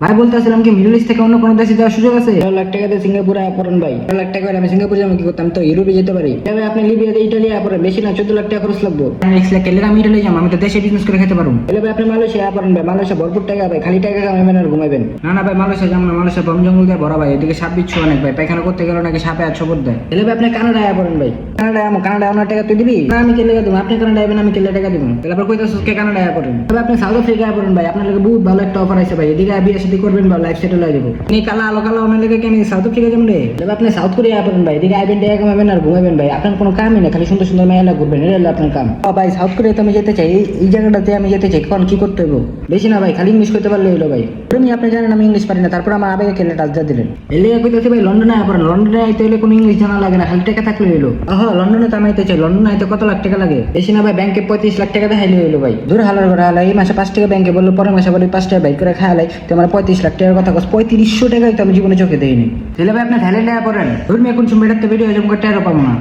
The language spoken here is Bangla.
ভাই বলতেছিলাম কি মিডল ইস্ট থেকে অন্য কোনো দেশে যাওয়ার সুযোগ আছে? 1,00,000 টাকা দিয়ে সিঙ্গাপুরে পড়েন ভাই। 1,00,000 টাকা আমি সিঙ্গাপুরে যাবো কি করতাম, তো ইউরোপে যেতে পারি। তবে আপনি লিবিয়াতে ইটালিয়া পড়েন, বেশি না 14 লাখ টাকা খরচ লাগবো। আমি ইটালি যাবো, আমি তো দেশে বিজনেস করে খেতে পারবো। তাহলে আপনি মালয়েশিয়া পড়েন ভাই, মালয়েশিয়া ভরপুর টাকা ভাই, খালি টাকা কামাইবেন আর ঘুমাইবেন। না না ভাই, মালয়েশিয়া যাবো না, মালয়েশিয়া বন জঙ্গল দিয়ে ভরা ভাই, এদিকে সাপ বিচ্ছু অনেক ভাই, পায়খানা করতে গেলে নাকি সাপে আর ছবর দেয়। তাহলে আপনি কানাডায় পড়েন ভাই। কানাডায় আমার টাকা তুই দিবি না? আমি কেলে দেবো, আপনি কানাডায় যাবেন, আমি কেলে টাকা দিব। তাহলে আবার কইতাছিস কে কানাডায় পড়েন? তবে আপনি সাউথ আফ্রিকায় পড়েন ভাই, আপনার লাগে বহুত ভালো একটা অফার আছে ভাই, এদিকে বিয়ে শাদী করবেন বা লাইফ সেটেল হয়ে যাবো। আপনি কালা আলো কালা অনেক লেগে কেন সাউথ আফ্রিকা যাবেন রে? তবে আপনি সাউথ কোরিয়া পড়েন ভাই, এদিকে আইবেন টাকা কামাবেন আর ঘুমাবেন ভাই, আপনার কোনো কামই না, খালি সুন্দর সুন্দর মেয়েলা ঘুরবেন, এটা হলো আপনার কাম। ভাই সাউথ কোরিয়াতে আমি যেতে চাই, এই জায়গাটাতে আমি যেতে চাই, কোন কি করতে হবে? বেশি না ভাই, খালি ইংলিশ করতে পারলে হলো ভাই। তুমি আপনি জানেন আমি ইংলিশ পারি না, তারপর আমার আবেগে কেলে টাচ দিলেন। এলে কইতেছে ভাই লন্ডনে পড়েন, লন্ডনে আইতে হলে কোনো ইংলিশ জানা লাগে না, খালি টাকা থাকলে হলো। লন্ডনে তো আমি আইতে চাই, লন্ডনে আইতে কত লাখ টাকা লাগে? বেশি না ভাই, ব্যাংকে 35 লাখ টাকা দেখাইলে হলো ভাই। দূর হালার করে হালাই, এই মাসে 5 টাকা ব্যাংকে বললো, পরের মাসে বলি 5 টাকা বাইক করে খাওয়ালাই, তো আমার 35 লাখ টাকার কথা কস, 3500 টাকাই তো আমি জীবনে চোখে দেয়নি। তাহলে ভাই আপনি থাইল্যান্ডে পড়েন, ধর্মীয় কোন সময় ভিডিও হয়ে যাবো, টাকা পাবো না।